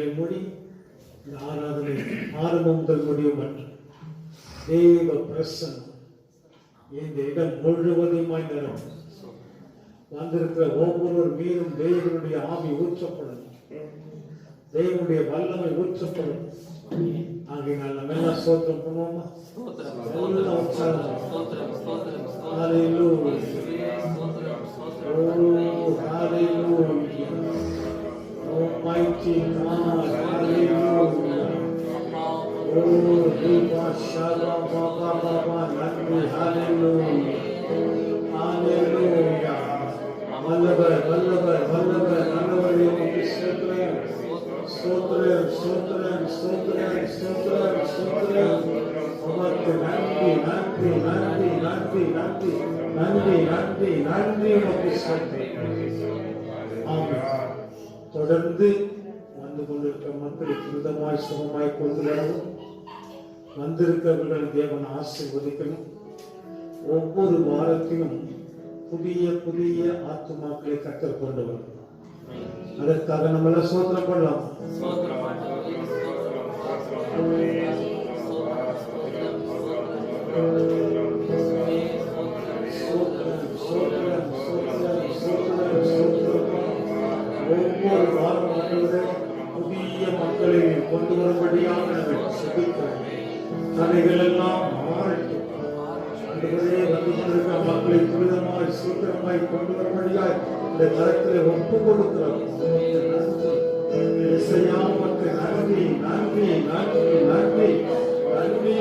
கண்களை மூடி இந்த ஆராதனை ஆரம்பம் முதல் முடியும் என்று தேவ பிரசன்னம் இந்த இடம் முழுவதுமாய் நிரம்பும். வந்திருக்கிற ஒவ்வொருவர் மீதும் தேவனுடைய ஆவி ஊற்றப்படும், தேவனுடைய வல்லமை ஊற்றப்படும். ஆகையினால் நம்ம எல்லாம் ஸ்தோத்திரம் பண்ணுவோமா? எல்லாம் உற்சாகம். ஹல்லேலூயா, ஓ ஹல்லேலூயா, Almighty God, hallelujah. Oh, Deva Shala Baba Baba Nandi, hallelujah, hallelujah. Vallabar, Vallabar, Vallabar, Nanavari, Sotram, Sotram, Sotram, Sotram, Sotram, Sotram. Umakku Nandi, Nandi, Nandi, Nandi, Nandi, Nandi, Nandi, Nandi, Umakku Sotram. Amen. தொடர்ந்து வந்து கொண்டிருக்கிற மக்களுக்கு விதமாய் சுகமாய் கொண்டு வரவும், வந்திருக்கிறவர்கள் தேவன் ஆசீர்வதிக்கணும். ஒவ்வொரு வாரத்திலும் புதிய புதிய ஆத்துமாக்களை கற்றுக் கொண்டு வரணும். அதற்காக நம்ம எல்லாம் ஸ்தோத்திரம் பண்ணலாம். ஒவ்வொரு வாரம் புதிய மக்களை கொண்டு வரும்படியாக நாங்கள் செபிக்கிறோம். கதைகள் எல்லாம் மாறட்டும். வந்து கொண்டிருக்கிற மக்களை துரிதமாய் சீக்கிரமாய் கொண்டு வரும்படியாய் இந்த தரத்தில் ஒப்பு கொடுக்கிறோம். நன்றி நன்றி நன்றி நன்றி நன்றி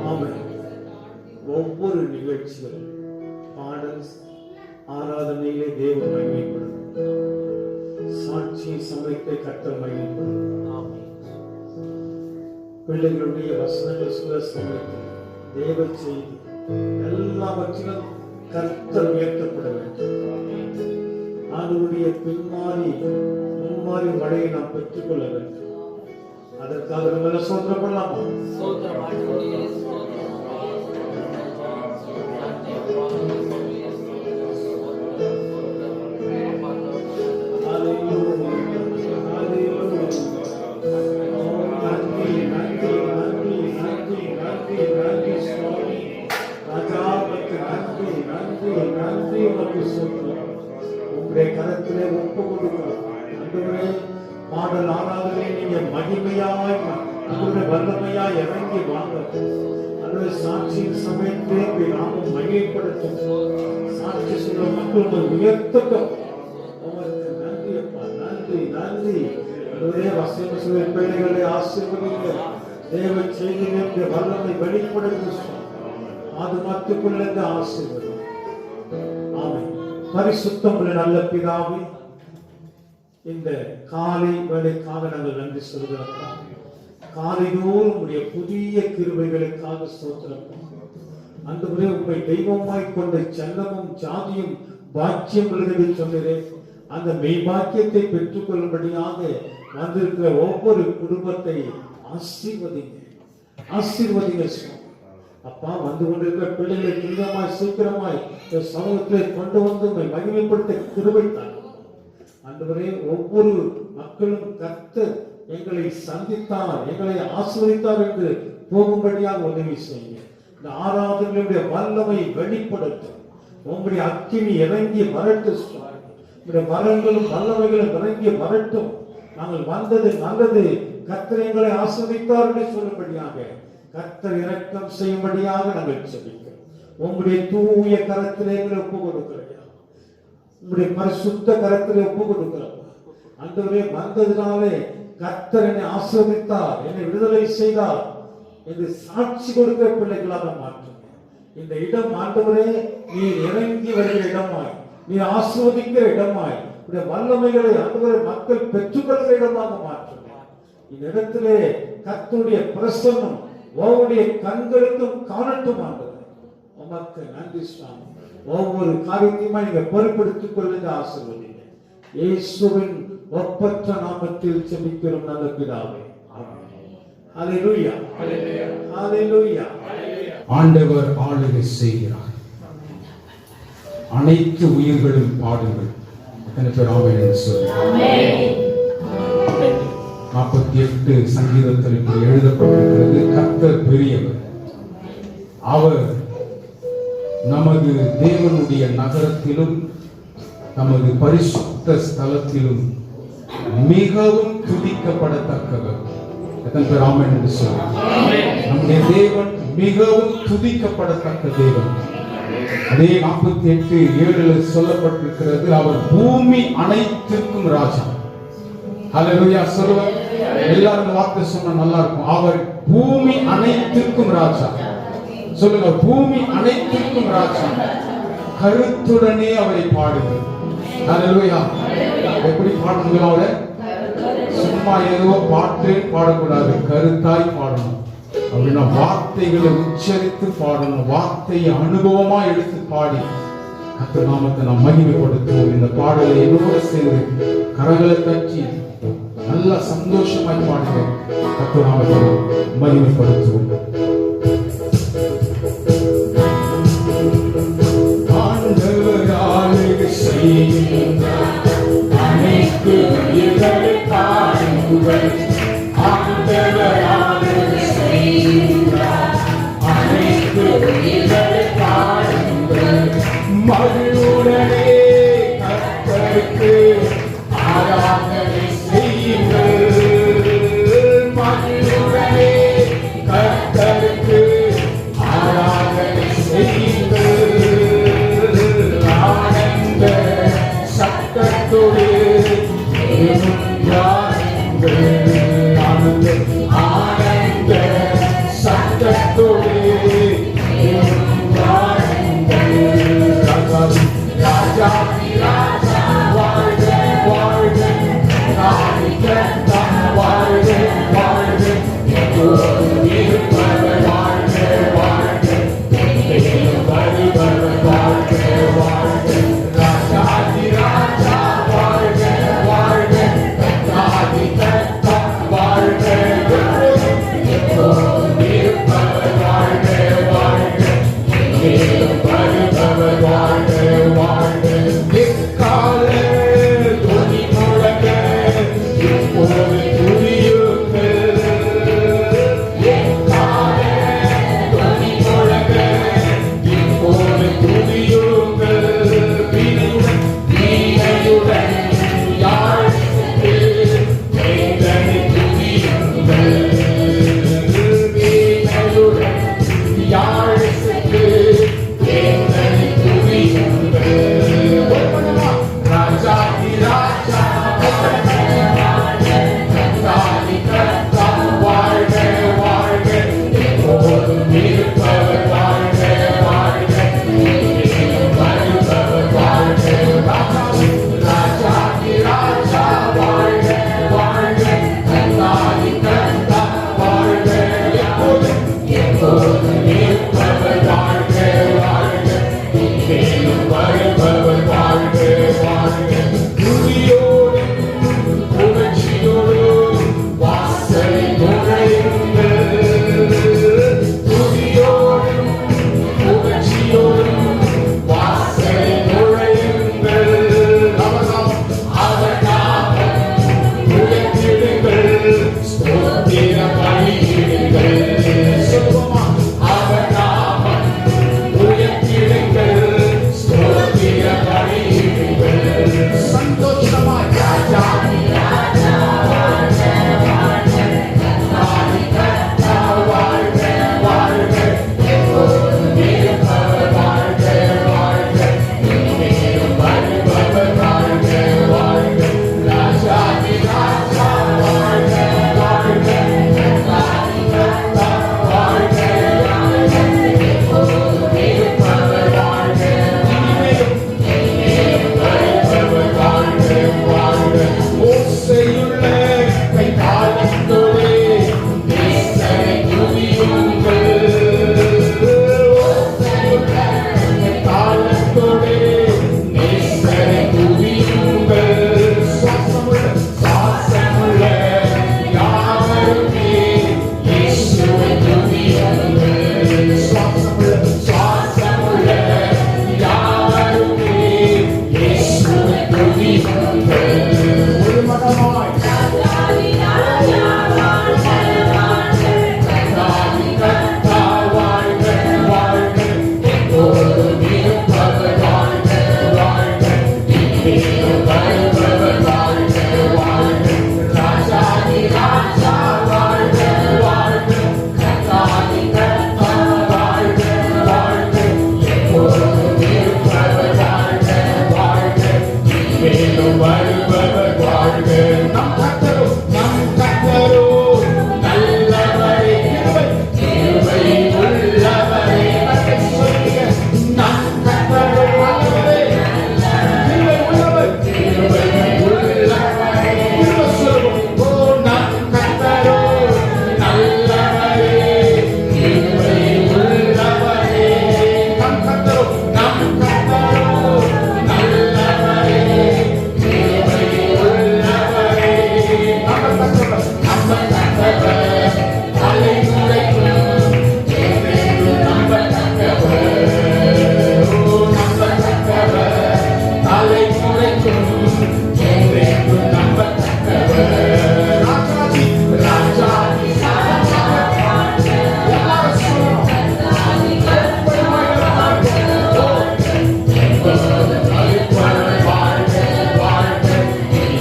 ஆமென். ஒவ்வொரு நிகழ்ச்சிகளும் பாடல் ஆராதனையிலே தேவன் மகிமைப்படும், சாட்சி சமயத்தை கர்த்தர் மகிமைப்படும். பிள்ளைகளுடைய வசனங்கள் சொல்ல சமயத்தில் தேவ செய்தி எல்லாவற்றிலும் கர்த்தர் உயர்த்தப்பட வேண்டும். அவருடைய பின்மாறி முன்மாறி மழையை நாம் பெற்றுக்கொள்ள வேண்டும். அதற்காக நம்ம ஸ்தோத்திரம் பண்ணலாமா? உங்களுடைய கரத்திலே ஒப்பு கொடுக்கிறோம். அன்றுவரே பாடல் ஆராதனை நீங்க மகிமையாய் உங்களுடைய வல்லமையாய் இறங்கி வாங்க. அன்றுவரே சாட்சியின் சமயத்திலே நாமும் மகிமைப்படுத்தும். சாட்சி சொல்ற மக்கள் உயர்த்தட்டும். உங்களுக்கு நன்றி அப்பா, நன்றி நன்றி. அன்றுவரே வசனம் சொல்ற பிள்ளைகளை ஆசீர்வதிங்க. தேவ செய்தியிலிருந்து வல்லமை வெளிப்படுத்து. அது மத்துக்குள்ள ஆசீர்வதி. ஆமென். பரிசுத்தம் உள்ள நல்ல பிதாவே, இந்த காலை வேளைக்காக நாங்கள் நன்றி சொல்கிறோம். காலைதோறும் உடைய புதிய கிருபைகளுக்காக ஸ்தோத்திரம். அன்றுவரே உம்மை தெய்வமாய் கொண்ட செல்லமும் ஜாதியும் பாக்கியம் எழுதி சொன்னேன். அந்த மெய்பாக்கியத்தை பெற்றுக் கொள்ளும்படியாக வந்திருக்கிற ஒவ்வொரு குடும்பத்தை ஆசீர்வதிங்க, ஆசீர்வதிங்க அப்பா. வந்து கொண்டிருக்கிற பிள்ளைகளை துரிதமாய் சீக்கிரமாய் சமூகத்திலே கொண்டு வந்து மகிமைப்படுத்த கிருபைத்தார். அன்றுவரே ஒவ்வொரு மக்களும் கர்த்தர் எங்களை சந்தித்தார், எங்களை ஆசீர்வதித்தார் என்று போகும்படியாக உதவி செய்யுங்க. இந்த ஆராதனையுடைய வல்லமை வெளிப்படுத்தும். உங்களுடைய அக்கினி இறங்கி வரட்டும். உங்களுடைய வரங்களும் வல்லமைகளும் இறங்கி வரட்டும். நாங்கள் வந்தது நல்லது, கர்த்தர் எங்களை ஆசீர்வதித்தார் என்று சொல்லும்படியாக கர்த்தர் இரக்கம் செய்யும்படியாக நாங்கள் செபிக்கிறோம். உங்களுடைய தூய கரத்திலே ஒப்பு கொடுக்கிறோம். உங்களுடைய பரிசுத்த கரத்திலே ஒப்பு கொடுக்கிறோம். அன்றுவரே வந்ததினாலே கர்த்தர் என்னை ஆசீர்வதித்தார், என்னை விடுதலை செய்தார் என்று சாட்சி கொடுக்கிற பிள்ளைகளாக மாற்றுங்க. இந்த இடம் ஆண்டவரே நீர் இறங்கி வருகிற இடமாய், நீர் ஆசீர்வதிக்கிற இடமாய், உடைய வல்லமைகளை ஆண்டவரே மக்கள் பெற்றுக்கொள்கிற இடமாக மாற்றுங்க. இந்த இடத்திலே கர்த்தருடைய பிரசன்னம் ஒவ்வொருடைய கண்களுக்கும் காணட்டும். ஆண்டவரே உமக்கு நன்றி சுவாமி. ஒவ்வொரு காரியத்தையுமா நீங்க பொறுப்பெடுத்துக் கொள்ளுங்க, ஆசீர்வதிங்க. இயேசுவின் ஒப்பற்ற நாமத்தில் ஜெபிக்கிறோம் நல்ல பிதாவே. ஆமென். ஹல்லேலூயா, ஹல்லேலூயா. ஆண்டவர் ஆளுகை செய்கிறார். அனைத்து உயிர்களும் பாடுங்கள், எத்தனை பேர் ஆமென் என்று சொல்லுங்க. 48 சங்கீதத்தில் இப்படி எழுதப்பட்டிருக்கிறது, கர்த்தர் பெரியவர், அவர் நமது தேவனுடைய நகரத்திலும் நமது பரிசுத்த ஸ்தலத்திலும் மிகவும் துதிக்கப்படத்தக்கவர். எத்தனை பேர் ஆமென் என்று சொல்லுங்க. நம்முடைய தேவன் மிகவும் துதிக்கப்படத்தக்க தேவன். அதே 48:7 சொல்லப்பட்டிருக்கிறது, அவர் பூமி அனைத்திற்கும் ராஜா. ஹல்லேலூயா சொல்லுங்க. எல்லாரும் வார்த்தை சொன்னா நல்லா இருக்கும். அவர் பூமி அனைத்திற்கும் ராஜா. சொல்லுங்க, பூமி அனைத்திற்கும் ராஜா. கருத்துடனே அவரை பாடுங்க. ஹல்லேலூயா. எப்படி பாடணும்? அவரை சும்மா ஏதோ பாட்டு பாடக்கூடாது, கருத்தாய் பாடணும். அப்படின்னா வார்த்தைகளை உச்சரித்து பாடணும், வார்த்தையை அனுபவமா எடுத்து பாடி கர்த்தர் நாமத்தை நாம் மகிமைப்படுத்துவோம். இந்த பாடலை என்னோடு சேர்ந்து கரங்களை தட்டி நல்ல சந்தோஷமாய் பாடுங்க, கர்த்தர் நாமத்தை மகிமைப்படுத்துவோம். ஆண்டவராலே செய்கின்றார் அனைத்து உயிர்களை பாடுங்கள். ஆண்டவராலே செய்கின்றார் அனைத்து உயிர்களை பாடுங்கள். மகிழ்வுடனே கர்த்தருக்கு ஆராதனை செய்யுங்கள். மகிழ்வுடனே கர்த்தருக்கு ஆராதனை செய்யுங்கள். ஆனந்த சத்தத்தோடு ஆனந்த சத்தத்தோடு ராஜாதி ராஜா வாழ்க வாழ்க, நாடிக்கத்தான் வாழ்க வாழ்க, எப்போதும் இருப்பவர் வாழ்க வாழ்க, வருபவர் வாழ்க வாழ்க. ராஜாதி ராஜா வாழ்க வாழ்க, நாடிக்கத்தான் வாழ்க, எப்போதும் இருப்பவர் வாழ்க வாழ்க, வருபவர் வாழ்க வாழ்க. எக்கால துதி முழங்க இப்போது துதியுங்கள். எக்கால துதி முழங்க இப்போது துதியுங்கள். வீணையுடன் யாழ்த்து வேதனை துதியுங்கள். வீணையுடன் யாழ்த்து வேதனை துதியுங்கள். ராஜாதி ராஜா கர்த்தாதி கர்த்தா வாழ்க வாழ்க, எப்போதும் இருப்பவர் வாழ்க வாழ்க, வருபவர் வாழ்க. ராஜாதி ராஜா வாழ்க வாழ்க, கர்த்தாதி கர்த்தா வாழ்க, எப்போதும் இருப்பவர் வாழ்க வாழ்க, வருபவர் வாழ்க வாழ்க. துதியோடும் புகழ்ச்சியோடும் வாசலை நுழையுங்கள். துதியோடும் புகழ்ச்சியோடும் வாசலை நுழையுங்கள். அவர் நாமம் உயர்த்திடுங்கள், ஸ்தோத்திர பலியிடுங்கள். சொல்லுவோமா? அவர் நாமம் உயர்த்திடுங்கள், ஸ்தோத்திர பலியிடுங்கள். சந்தோஷமாய் ராஜாதி ராஜா வாழ்க வாழ்க, கர்த்தாதி கர்த்தா வாழ்க வாழ்க, எப்போதும் இருப்பவர் வாழ்க வாழ்க, இனிமேலும் வருபவர் வாழ்க வாழ்க. ராஜாதி ராஜா வாழ்க வாழ்க, கர்த்தாதி கர்த்தா வாழ்க வாழ்க, எப்போதும் இருப்பவர் வாழ்க, இனிமேலும் வருபவர் வாழ்க வாழ்க. ஓசையுள்ள கைத்தாளத்தோடே நேசரை துதியுங்கள். ஓசையுள்ள கைத்தாளத்தோடே நேசரை துதியுங்கள். சுவாசமுள்ள யாவருமே இயேசுவை துதியுங்கள். சுவாசமுள்ள யாவருமே இயேசுவை துதியுங்கள். வாழ்க நம் கர்த்தரும் நல்லவரே கிருபை உள்ளவரே சொல்லுங்க நம் கர்த்தரும் நல்லவரே கிருபை உள்ளவரே கிருபை சொல்லுவோம் ஓ நம் கர்த்தரும் நல்லவரே கிருபை உள்ளவரே நம் கர்த்தரும் நல்லவரே கிருபை உள்ளவரே நம்ம கர்த்தர் தலைமுறைக்கும் என்றென்றும் நம்பத்தக்கவர் ஓ நம்ம கர்த்தர் தலைமுறைக்கும் என்றென்றும் நம்பத்தக்கவர் ராஜாதி ராஜாதி எல்லாரும் சொல்லணும்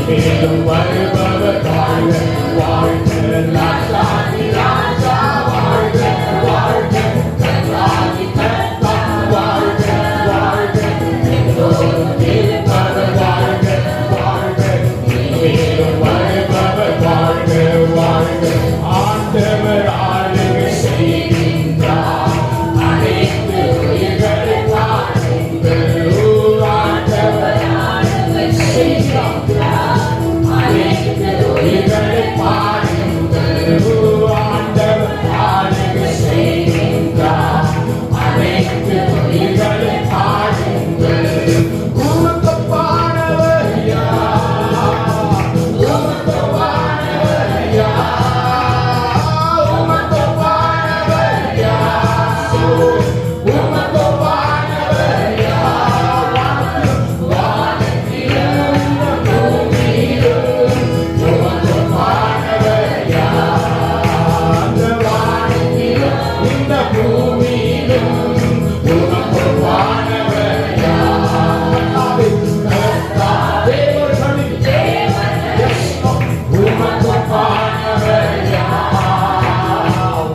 மேலும் வருபவர் வாழ்க வாழ்க ராஜாதி ராஜா வாழ்க வாழ்க கர்த்தாதி கர்த்தா வாழ்க வாழ்க எல்லோரும் இருப்பவர் வாழ்க வாழ்க மேலும் வருபவர் வாழ்க வாழ்க ஆண்டவர் ஆளுகை செய்கின்றார் அனைத்து உயிர்களை பாருங்கள் ஆண்டவர் ஆளுகை செய்கின்றார் அனைத்து உயிர்களை பாருங்கள் ஆண்டவர் ஆளுகை செய்கின்றார் அனைத்து உயிர்களை பாருங்கள் உமக்குப்பானவர் யார் உமக்குப்பானவர் யார் உமக்குப்பானவர் யார் உமக்குப்பானவர் யார் வானத்திலும் பூமியிலும் உமக்குப்பானவர் யார் அந்த வானத்திலும் இந்த பூமியிலும் உமக்குப்பானவர் யார் கர்த்தாவே ஒரு சொல்லுங்க Yes, Lord. உமக்குப்பானவர் யார்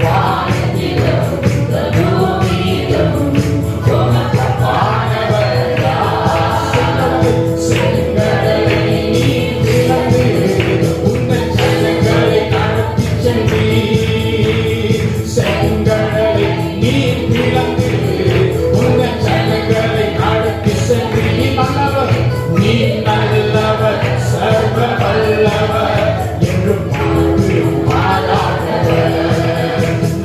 வானத்திலும் இந்த பூமியிலும் உமக்குப்பானவர் யார் செங்கடலை நீர் பிளந்து உங்கள் ஜனங்களை நடத்திச் சென்றீர் செங்கடலை நீர் பிளந்து உங்கள் ஜனங்களை நடத்திச் சென்றீர் நீ நல்லவர் சர்வ வல்லவர் என்றும் மாறாதவர்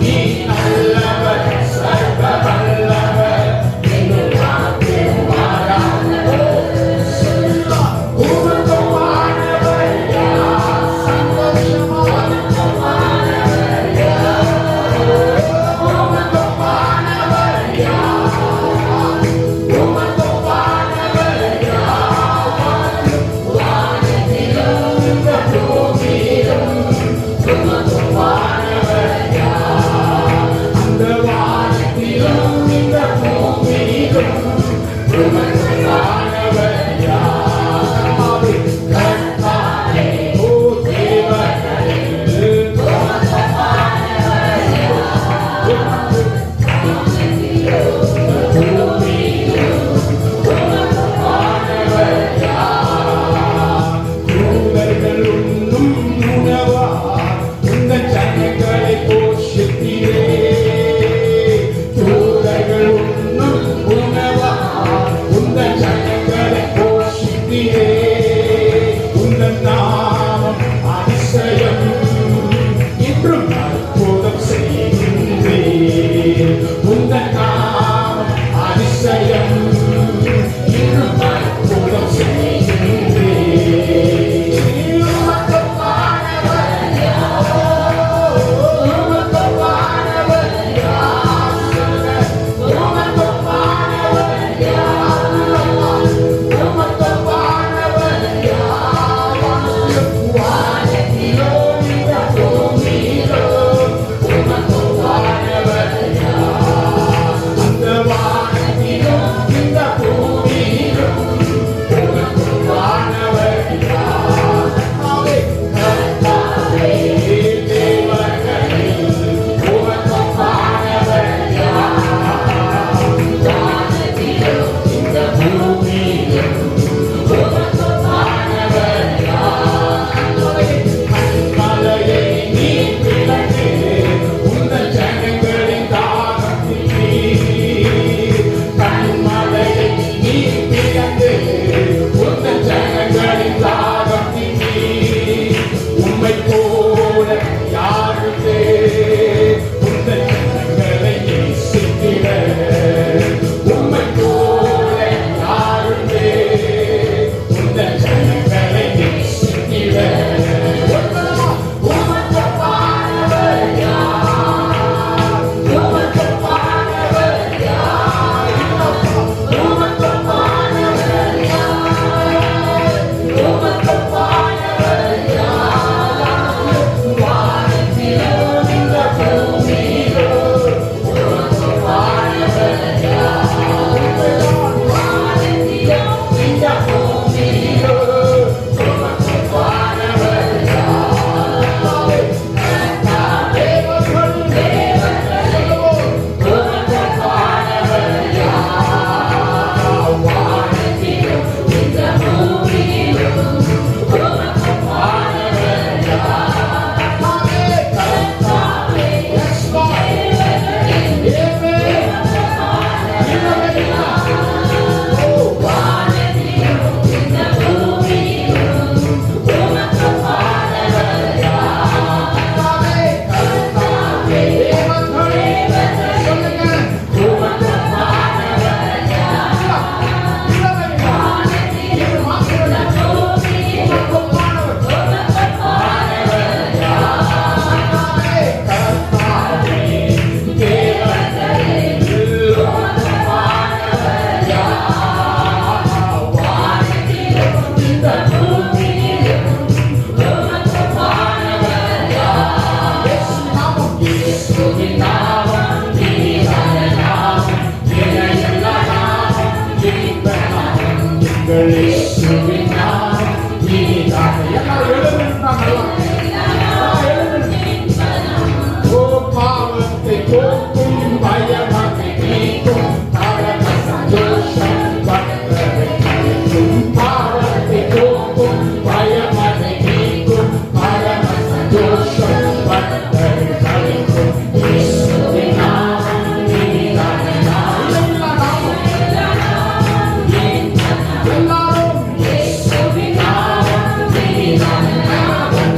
நீ நல்லவர் சர்வ வல்லவர் என்றும் மாறாதவர் உமக்குப்பானவர் யார் சந்தோஷமானவர் யார் உமக்குப்பானவர் யார் உமக்குப்பானவர் யார் வானத்திலும் இந்த பூமியிலும் எல்லாரும் எழுந்திருந்தாங்க. ஓ பாவத்தை போக்கும் பயமதை நீக்கும் பரம சந்தோஷம் வந்ததை அளிக்கும். பாவத்தை போக்கும் பயமதை நீக்கும் பரம சந்தோஷம் வந்ததை அளிக்கும். இயேசுவின் நாமம் இனிதான நாமம். எல்லாரும் இயேசுவின் நாமம் இனிதான நாமம்.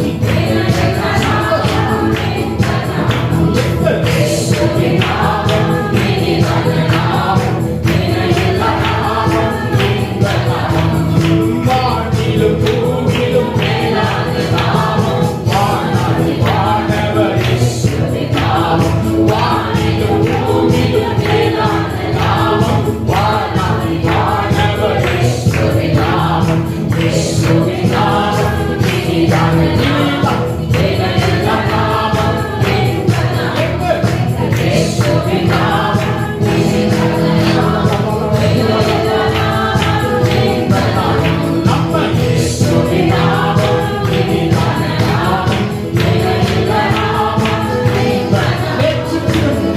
இயேசுவின் நாமம் இனிதான நாமம். இணையில்லா நாமம் இன்ப நாமம். வானிலும் பூமியிலும் மேலான நாமம். வானாதி வானவர் இயேசுவின் நாமம். வானிலும் பூமியிலும் மேலான நாமம். வானாதி வானவர் இயேசுவின் நாமம். இயேசுவின் நாமம் இனிதான நாமம். இணையில்லா நாமம் இன்ப நாமம். இயேசுவின் நாமம் இனிதான நாமம். இணையில்லா நாமம் இன்ப நாமம். நம்ம இயேசுவின் நாமம் இனிதான நாமம். இணையில்லா நாமம் இன்ப நாமம்.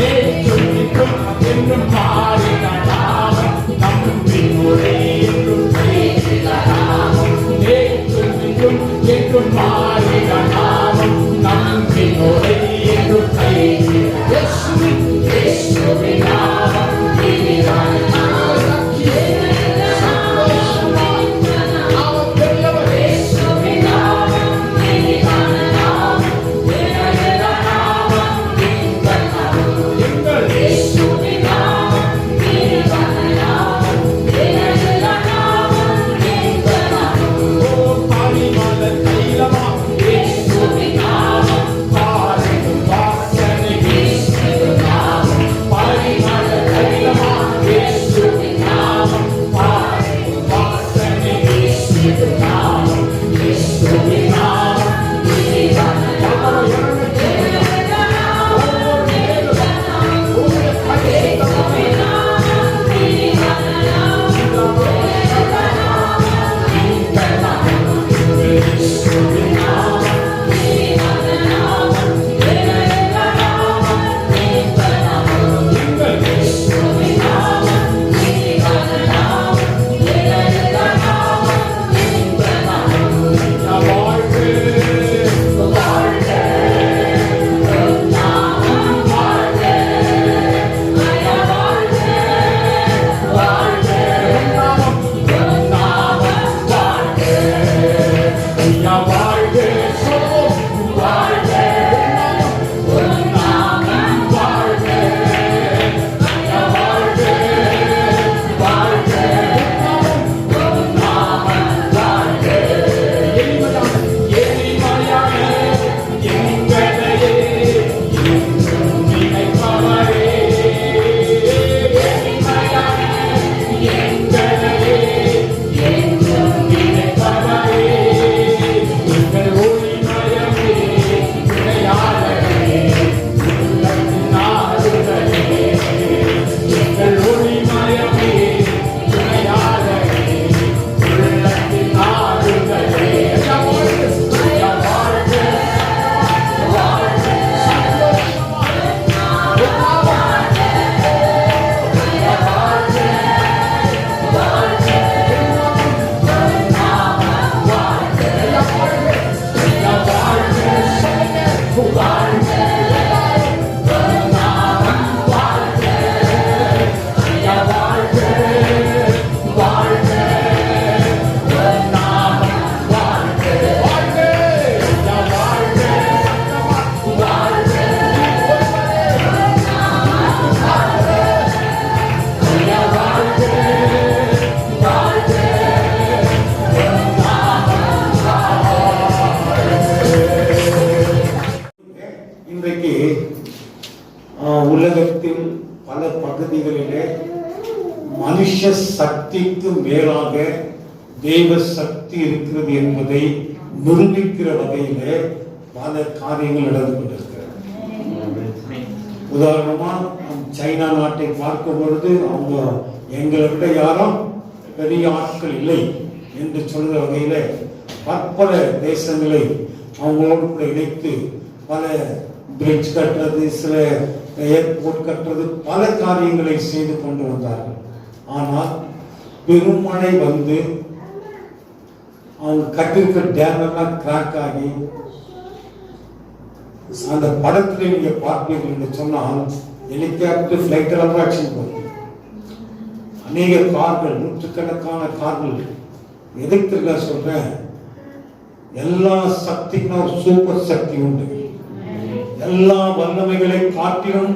நேற்றும் என்றும் மாறிட நாமம். நம்பினோரே என்றும் செய்திட நாமம். நேற்றும் என்றும் மாறிட நாமம். நம்பினோரே என்றும் செய்திட இயேசுவின் நாமம் இனிதான நாமம். அவர் பெரியவர். இயேசுவின் நாமம் இனிதான நாமம். இணையில்லா நாமம் இன்ப நாமம். எங்கள் இயேசுவின் நாமம் இனிதான நாமம். இணையில்லா நாமம் இன்ப நாமம். ஓ பரிமள தைலமா இயேசுவின் நாமம். பாரிடும் வாசனை இயேசுவின் நாமம். பரிமள தைலமா இயேசுவின் நாமம். பாரிடும் வாசனை இயேசுவின் நாமம். இயேசுவின் நாமம் இனிதான நாமம். உலகத்தின் பல பகுதிகளிலே மனுஷ சக்திக்கு மேலாக தெய்வ சக்தி இருக்கிறது என்பதை நிரூபிக்கிற வகையிலே பல காரியங்கள் நடந்து கொண்டிருக்கிறது. உதாரணமா சைனா நாட்டை பார்க்கும் பொழுது அவங்க எங்களை விட யாரும் பெரிய ஆட்கள் இல்லை என்று சொல்கிற வகையில பற்பல தேசங்களை அவங்களோடு கூட இணைத்து பல பிரிட்ஜ் கட்டுறது, சில ஏர்போர்ட் கட்டுறது, பல காரியங்களை செய்து கொண்டு வந்தார்கள். ஆனால் பெருமழை வந்து அவங்க கட்டிருக்க டேம் எல்லாம் கிராக் ஆகி, அந்த படத்துல நீங்க பார்ப்பீர்கள் என்று சொன்னால் ஹெலிகாப்டர் பிளைட் எல்லாம் ஆக்சிடென்ட் போகுது. அநேக கார்கள், நூற்றுக்கணக்கான கார்கள். எதுக்கு சொல்றேன், எல்லா சக்திக்கும் ஒரு சூப்பர் சக்தி உண்டு. எல்லா வல்லமைகளை காட்டிலும்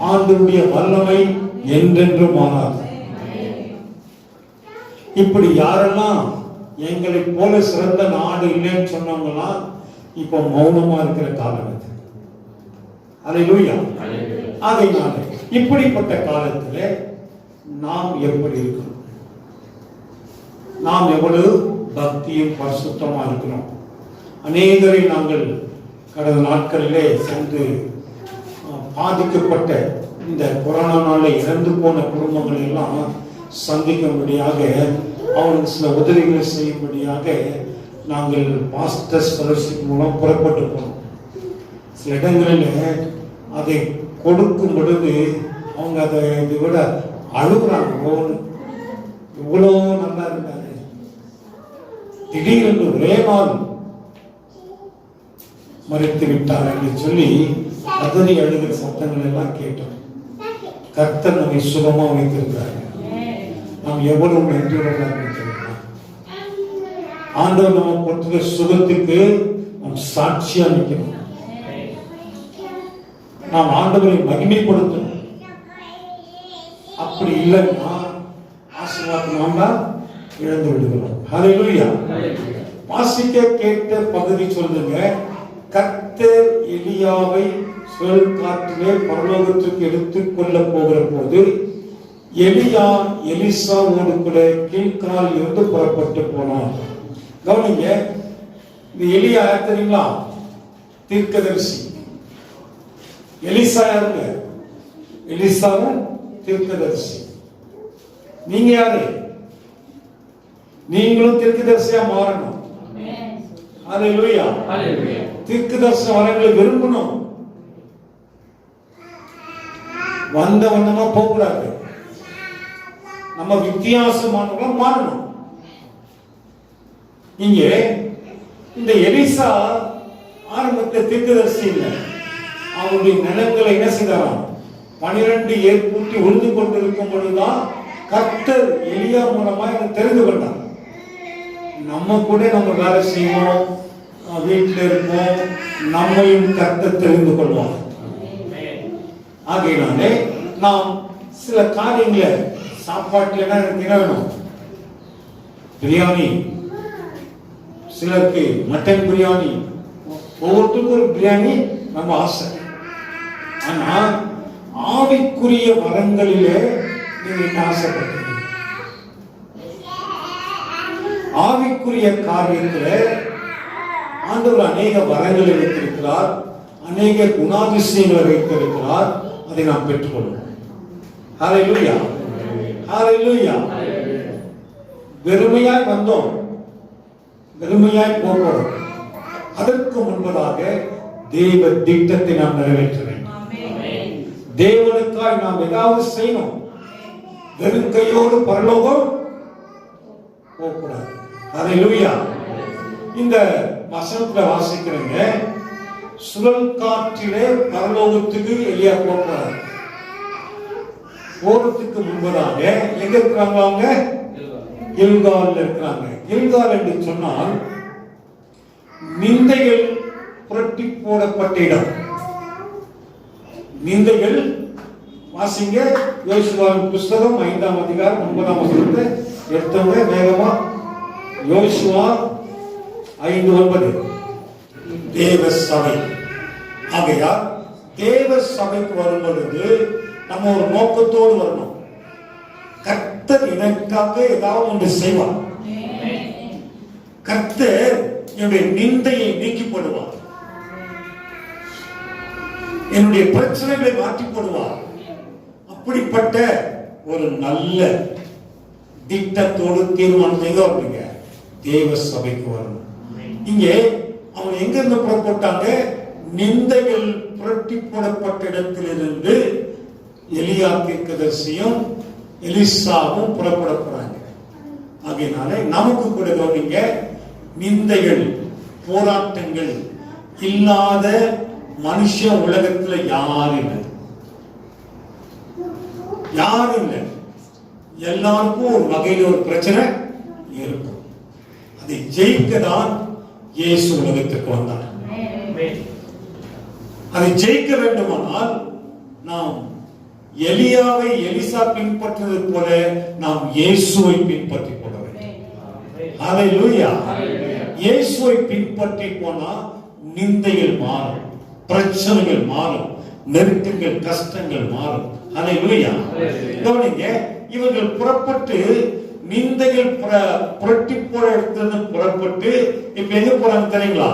ஆண்டவருடைய வல்லமை என்றென்றும் மாறாது. இப்படி யாரெல்லாம் எங்களை போல சிறந்த நாடு இல்லைன்னு சொன்னவங்கலாம் இப்ப மௌனமா இருக்கிற காலம் அது. அல்லேலூயா. அதனால இப்படிப்பட்ட காலத்துல நாம் எப்படி இருக்கணும், நாம் எவ்வளவு பக்தியும் பரிசுத்தமா இருக்கணும். அநேகரை நாங்கள் கடந்த நாட்களிலே சென்று பாதிக்கப்பட்ட இந்த கொரோனானால இறந்து போன குடும்பங்கள் எல்லாம் சந்திக்கும்படியாக, அவர்களுக்கு சில உதவிகளை செய்யும்படியாக நாங்கள் பாஸ்டர்ஸ் ஃபெலோஷிப் மூலம் புறப்பட்டு போனோம். சில இடங்களில் அதை கொடுக்கும் பொழுது அவங்க அதை இதை விட அழுகுறாங்க. இவ்வளோ நல்லா இருந்தாரு, திடீரென்று ஒரே நாள் மறைத்து விட்டார் என்று சொல்லி அதனை அழுகிற சத்தங்கள் எல்லாம் கேட்டோம். கர்த்தர் நம்மை சுகமா வைத்திருக்கிறார். நாம் எவ்வளவு நன்றியுடன் வைத்திருக்கிறோம். ஆண்டவர் நம்ம கொடுத்த சுகத்துக்கு நாம் சாட்சியா நிற்கணும். நாம் ஆண்டவரை மகிமைப்படுத்தணும். அப்படி இல்லைன்னா ஆசீர்வாதம் நாம் தான் இழந்து விடுகிறோம். ஹல்லேலூயா. வாசிக்க கேட்ட பகுதி சொல்லுங்க. கர்த்தர் எலியாவை சுழல் காற்றிலே பரலோகத்துக்கு எடுத்துக் கொள்ள போகிற போது எலியா எலிசாவோடு கூட கீழ்கால் இருந்து புறப்பட்டு போனார். கவனிங்க, இந்த எலியா யார் தெரியுங்களா? தீர்க்கதரிசி. எலிசா யாருங்க? எலிசாவும் தீர்க்கதரிசி. நீங்க யாரு? நீங்களும் தீர்க்கதரிசியா மாறணும். ஹல்லேலூயா. தீர்க்கதரிசி வரங்களை விரும்பணும். வந்த வண்ணமா போகக்கூடாது. நம்ம வித்தியாசமானவங்களா மாறணும். இங்கே இந்த எலிசா ஆரம்பத்தை தீர்க்கதரிசி இல்லை. அவருடைய நிலங்களை என்ன செய்தாராம்? 12 ஏற்பூட்டி உழுது கொண்டிருக்கும் பொழுதுதான் கர்த்தர் எலியா மூலமா தெரிந்து கொண்டார். நம்ம கூட நம்ம வேலை செய்வோம், வீட்டில் இருப்போம், நம்மையும் கர்த்தர் தெரிந்து கொள்வோம். ஆகையினாலே நாம் சில காரியங்களை சாப்பாட்டுல என்ன வேணும்? பிரியாணி, சிலருக்கு மட்டன் பிரியாணி, ஒவ்வொருத்தருக்கும் ஒரு பிரியாணி நம்ம ஆசை. ஆனா ஆவிக்குரிய வரங்களிலே நீங்க என்ன ஆசைப்பட்டீங்க? ஆவிக்குரிய காரியத்தில் ஆண்டவர் அநேக வரங்களை வைத்திருக்கிறார், அநேக குணாதிசயங்களை வைத்திருக்கிறார். அதை நாம் பெற்றுக்கொள்வோம். ஹல்லேலூயா. ஹல்லேலூயா. வெறுமையாய் வந்தோம், வெறுமையாய் போகிறோம். அதற்கு முன்பதாக தேவ திட்டத்தை நாம் நிறைவேற்ற வேண்டும். தேவனுக்காய் நாம் ஏதாவது செய்யணும். வெறும் கையோடு பரலோகம் போகக்கூடாது. ஹல்லேலூயா. இந்த வசனத்துல வாசிக்கிறீங்க, சுழல் காற்றிலே பரலோகத்துக்கு எலியா போகிறார். போறதுக்கு முன்பதாக எங்க இருக்கிறாங்க? அவங்க கில்கால்ல இருக்கிறாங்க. கில்கால் என்று சொன்னால் நிந்தைகள் புரட்டி போடப்பட்ட இடம். நிந்தைகள் வாசிங்க. யோசுவாவின் புஸ்தகம் 5ஆம் அதிகாரம் 9ஆம் வசனத்தை எடுத்தவங்க வேகமா. யோசுவா 5:9. தேவ சபை. ஆகையால் தேவ சபைக்கு வரும் பொழுது நம்ம ஒரு நோக்கத்தோடு வரணும். கர்த்தர் எனக்காக ஏதாவது ஒன்று செய்வார். கர்த்தர் என்னுடைய நிந்தையை நீக்கி போடுவார், என்னுடைய பிரச்சனைகளை மாற்றி போடுவார். அப்படிப்பட்ட ஒரு நல்ல திட்டத்தோடு தீர்மானம் செய்ய வருவீங்க. தேவ சபைக்கு வரணும். இங்கே அவங்க எங்க இருந்து புறப்பட்டாங்க? நிந்தைகள் புரட்டி போடப்பட்ட இடத்திலிருந்து எலியா தீர்க்கதரிசியும் எலிசாவும் புறப்பட போறாங்க. ஆகையினால நமக்கு கூட கவனிங்க, நிந்தைகள் போராட்டங்கள் இல்லாத மனுஷ உலகத்துல யாரும் இல்லை, யாரும் இல்லை. எல்லாருக்கும் ஒரு வகையில் ஒரு பிரச்சனை இருக்கும். அதை ஜெயிக்க தான் இயேசு உலகத்துக்கு வந்தார். அதை ஜெயிக்க வேண்டுமானால் நாம் எலியாவை எலிசா பின்பற்றுவது போல நாம் இயேசுவை பின்பற்றி போட வேண்டும். ஹல்லேலூயா. இயேசுவை பின்பற்றி போனா நிந்தைகள் மாறும், பிரச்சனைகள் மாறும், நெருக்கங்கள் கஷ்டங்கள் மாறும். ஹல்லேலூயா. கவனிங்க, இவர்கள் புறப்பட்டு நிந்தைகள் புரட்டி போற இடத்துல புறப்பட்டு இப்ப எங்க போறாங்க தெரியுங்களா?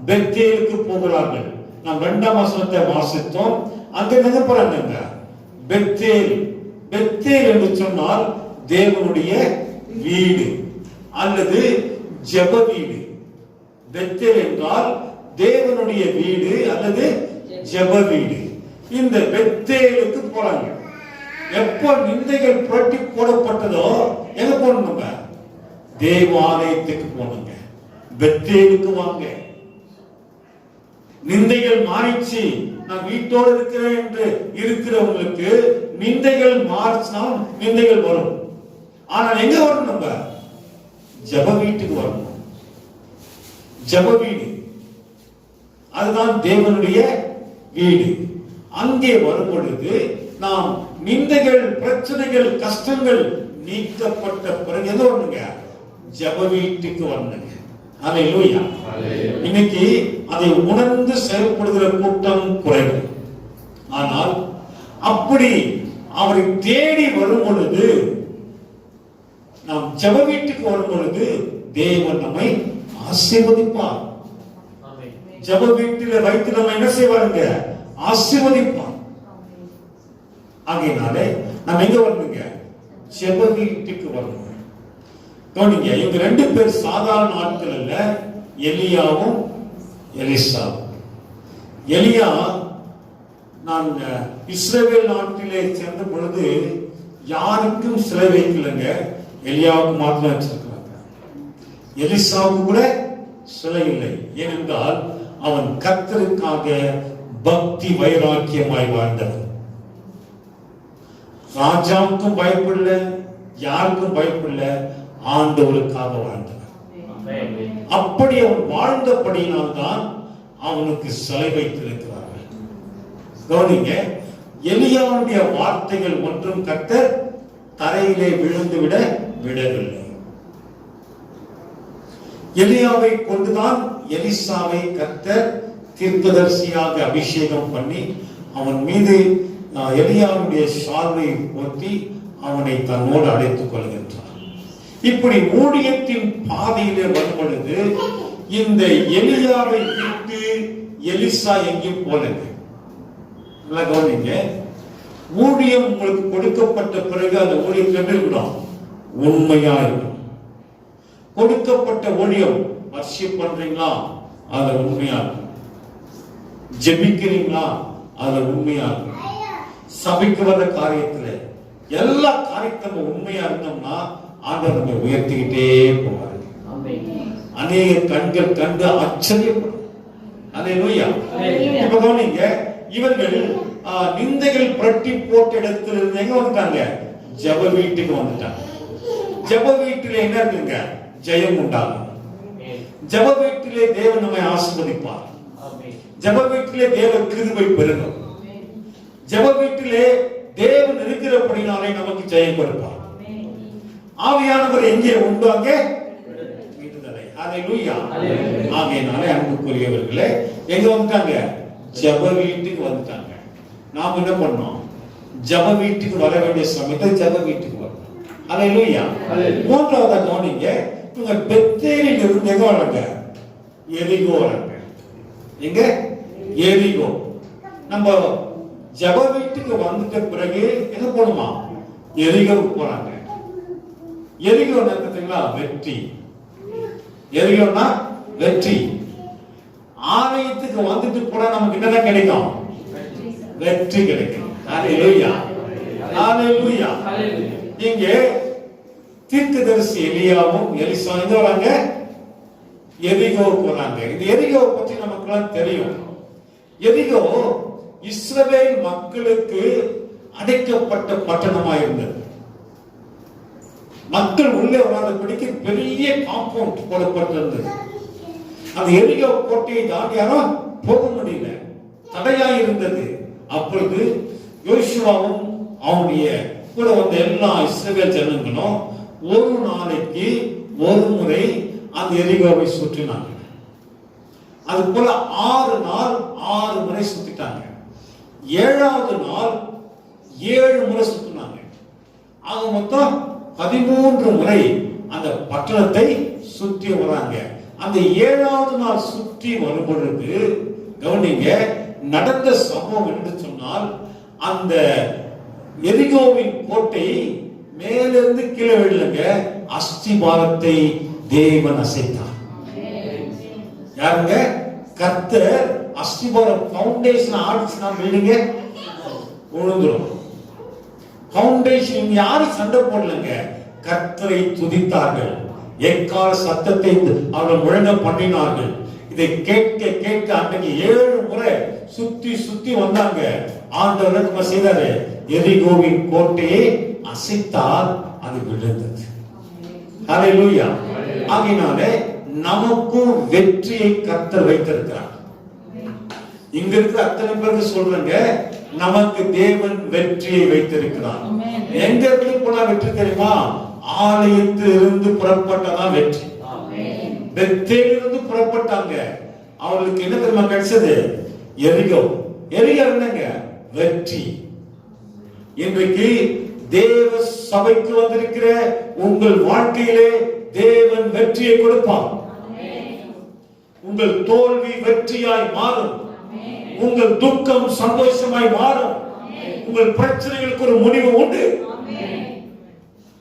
பெத்தேலுக்கு போகிறார்கள். நாம் 2ஆம் வசனத்தை வாசித்தோம். அங்க எங்க போறாங்க? பெத்தேல். பெத்தேல் என்று சொன்னால் தேவனுடைய வீடு அல்லது ஜெப வீடு. பெத்தேல் என்றால் தேவனுடைய வீடு அல்லது ஜெப வீடு. இந்த பெத்தேலுக்கு போறாங்க. எப்போ நிந்தைகள் புரட்டி போடப்பட்டதோ எங்க போனோங்க? தேவாலயத்துக்கு போனோங்க. பெத்தேலுக்கு வாங்க. நிந்தைகள் மாறிச்சு, நான் வீட்டோடு இருக்கிறேன் என்று இருக்கிறவங்களுக்கு நிந்தைகள் மாறிச்சினால் நிந்தைகள் வரும். ஆனால் எங்க வரணும்? நம்ம ஜெப வீட்டுக்கு வரணும். ஜெப வீடு அதுதான் தேவனுடைய வீடு. அங்கே வரும் பொழுது நாம் நிந்தைகள் பிரச்சனைகள் கஷ்டங்கள் நீக்கப்பட்ட பிறகு எது வரணுங்க? ஜெப வீட்டுக்கு வரணுங்க. ஹல்லேலூயா. இன்னைக்கு அதை உணர்ந்து செயல்படுகிற கூட்டம் குறைவு. ஆனால் அப்படி அவரை தேடி வரும் பொழுது, நாம் ஜெப வீட்டுக்கு வரும் பொழுது தேவன் நம்மை ஆசீர்வதிப்பார். ஜெப வீட்டில வைத்து நம்ம என்ன செய்வாருங்க? ஆசீர்வதிப்பார். ஆகையினாலே நம்ம எங்க வரணுங்க? ஜெப வீட்டுக்கு வரணும். கவனிங்க, இவங்க 2 பேர் சாதாரண ஆட்கள் அல்ல, எலியாவும் எலிசாவும். எலியா நான் இஸ்ரவேல் நாட்டிலே சென்ற பொழுது யாருக்கும் சிலை வைக்கலங்க, எலியாவுக்கு மாத்திரம் வச்சிருக்கிறாங்க. எலிசாவுக்கு கூட சிலை இல்லை. ஏனென்றால் அவன் கர்த்தருக்காக பக்தி வைராக்கியமாய் வாழ்ந்தவன். ராஜாவுக்கும் பயப்படல, யாருக்கும் பயப்படல, ஆண்டவருக்காக வாழ்ந்தவர். அப்படி அவன் வாழ்ந்தபடியினால் தான் அவனுக்கு சிலை வைத்திருக்கிறார்கள். கவனிங்க, எலியாவுடைய வார்த்தைகள் ஒன்றும் கர்த்தர் தரையிலே விழுந்து விடவில்லை. எலியாவை கொண்டுதான் எலிசாவை கர்த்தர் தீர்க்கதரிசியாக அபிஷேகம் பண்ணி அவன் மீது எலியாவுடைய சால்வை போர்த்தி அவனை தன்னோடு அழைத்துக் கொள்கின்றார். இப்படி ஊழியத்தின் பாதையிலே வரும் பொழுது இந்த எலியாவை விட்டு எலிசா எங்கேயும் போலங்க. கவனிங்க, ஊழியம் உங்களுக்கு கொடுக்கப்பட்ட பிறகு அந்த ஊழியம் எப்படி இருக்கணும்? உண்மையா இருக்கணும். கொடுக்கப்பட்ட ஊழியம் வர்ஷிப் பண்றீங்களா? அதுல உண்மையா இருக்கணும். ஜெபிக்கிறீங்களா? அதுல உண்மையா இருக்கணும். சபைக்கு வர காரியத்துல எல்லா காரியத்திலும் உண்மையா இருந்தோம்னா ஆண்டவர் நம்மை உயர்த்திக்கிட்டே போவார். அநேக கண்கள் கண்டு ஆச்சரியப்படும். அல்லேலூயா. இப்ப கவனிங்க, இவர்கள் நிந்தைகள் புரட்டி போட்ட இடத்துல இருந்து எங்க வந்துட்டாங்க? ஜெப வீட்டுக்கு வந்துட்டாங்க. ஜெப வீட்டிலே என்ன இருக்குங்க? ஜெயம் உண்டாகும். ஜெப வீட்டிலே தேவன் நம்மை ஆசீர்வதிப்பார். ஜெப வீட்டிலே தேவ கிருபை பெருகும். ஜெப வீட்டிலே தேவன் இருக்கிறபடினாலே நமக்கு ஜெயம் கொடுப்பார். ஆவியானவர் எங்கே உண்டு அங்கே விடுதலை. ஹல்லேலூயா. ஆகையினாலே அன்புக்குரியவர்களே எங்க வந்துட்டாங்க? ஜெப வீட்டுக்கு வந்துட்டாங்க. நாம் என்ன பண்ணோம்? ஜெப வீட்டுக்கு வர வேண்டிய சமயத்தில் ஜெப வீட்டுக்கு வரணும். ஹல்லேலூயா. மூன்றாவது கவனிங்க, இவங்க பெத்தேலில் இருந்து எங்க வராங்க? எரிகோ வராங்க. எங்க? எரிகோ. நம்ம ஜெப வீட்டுக்கு வந்துட்ட பிறகு எங்க போணுமா? எரிகோவுக்கு போறாங்க. எரிகோ பார்த்தீங்களா? வெற்றி. எரியோன்னா வெற்றி. ஆலயத்துக்கு வந்துட்டு போனா நமக்கு என்னதான் கிடைக்கும்? வெற்றி கிடைக்கும். ஹalleluya, ஹalleluya. இங்க தீர்க்கதரிசி எலியாவும் எலிசா எங்க வராங்க? எரிகோவுக்கு வராங்க. இந்த எரிகோவை பற்றி நமக்கெல்லாம் தெரியும். எரிகோ இஸ்ரவேல் மக்களுக்கு அடைக்கப்பட்ட பட்டணமா இருந்தது. மக்கள் உள்ளே வராதபடிக்கு பெரிய காம்பவுண்ட் போடப்பட்டிருந்தது. அந்த எரிகோ கோட்டையை தாண்டி யாரும் போக முடியல, தடையாய் இருந்தது. அப்பொழுது யோசுவாவும் அவனுடைய கூட வந்த எல்லா இஸ்ரவேல் ஜனங்களும் ஒரு நாளைக்கு ஒரு முறை அந்த எரிகோவை சுற்றினாங்க. அது போல 6 நாள் 6 முறை சுத்திட்டாங்க. 7வது நாள் 7 முறை சுத்தினாங்க. ஆக மொத்தம் 13 முறை அந்த பட்டணத்தை சுற்றி வராங்க. அந்த 7வது நாள் சுற்றி வரும் பொழுது கவனிங்க, நடந்த சம்பவம் என்று சொன்னால் அந்த எரிகோவின் கோட்டை மேலிருந்து கீழே விழுங்க, அஸ்திபாரத்தை தேவன் அசைத்தார். யாருங்க? கர்த்தர் அஸ்திபாரம் ஃபவுண்டேஷன் ஆடிச்சுனா பில்டிங்க விழுந்துரும். ஃபவுண்டேஷன் யாரும் சண்டை போடலங்க, கர்த்தரை துதித்தார்கள், எக்கால சத்தத்தை அவர்கள் முழங்க பண்ணினார்கள். இதை கேட்க கேட்க அன்றைக்கு 7 முறை சுத்தி சுத்தி வந்தாங்க. ஆண்டவர் என்ன செய்தாரு? எரிகோவின் கோட்டையை அசைத்தால் அது விழுந்தது. ஹalleluya. ஆகையினாலே நமக்கும் வெற்றியை கர்த்தர் வைத்திருக்கிறார். இங்க இருக்கிற அத்தனை பேருக்கு சொல்றேங்க, நமக்கு தேவன் வெற்றியை வைத்திருக்கிறார். எங்க இருந்து போனா வெற்றி தெரியுமா? ஆலயத்திலிருந்து புறப்பட்டதான் வெற்றி. பெத்தேலிருந்து புறப்பட்டாங்க. அவர்களுக்கு என்ன தெரியுமா கிடைச்சது? எரிகோ. எரிகோ என்னங்க? வெற்றி. இன்றைக்கு தேவ சபைக்கு வந்திருக்கிற உங்கள் வாழ்க்கையிலே தேவன் வெற்றியை கொடுப்பார். உங்கள் தோல்வி வெற்றியாய் மாறும். உங்கள் துக்கம் சந்தோஷமாய் மாறும். உங்கள் பிரச்சனைகளுக்கு ஒரு முடிவு உண்டு.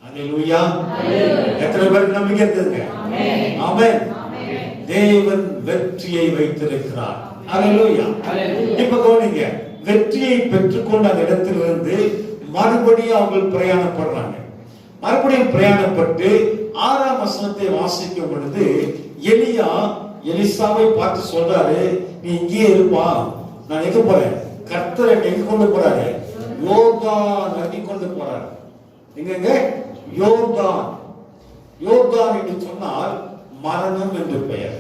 ஹalleluya. எத்தனை பேருக்கு நம்பிக்கை இருக்குங்க? ஆமென். தேவன் வெற்றியை வைத்திருக்கிறார். ஹalleluya. இப்ப கவனிங்க, வெற்றியை பெற்றுக்கொண்ட அந்த இடத்திலிருந்து மறுபடியும் அவங்க பிரயாணப்படுறாங்க. மறுபடியும் பிரயாணப்பட்டு 6ஆம் வசனத்தை வாசிக்கும் பொழுது எலியா எலிசாவை பார்த்து சொல்றாரு, நீ இங்கே இருப்பா, நான் எங்க போறேன்? கர்த்தரை எங்க கொண்டு போறாரு? யோர்தான் நதி கொண்டு போறாரு. எங்க? யோர்தான். யோர்தான் என்று சொன்னால் மரணம் என்று பெயர்.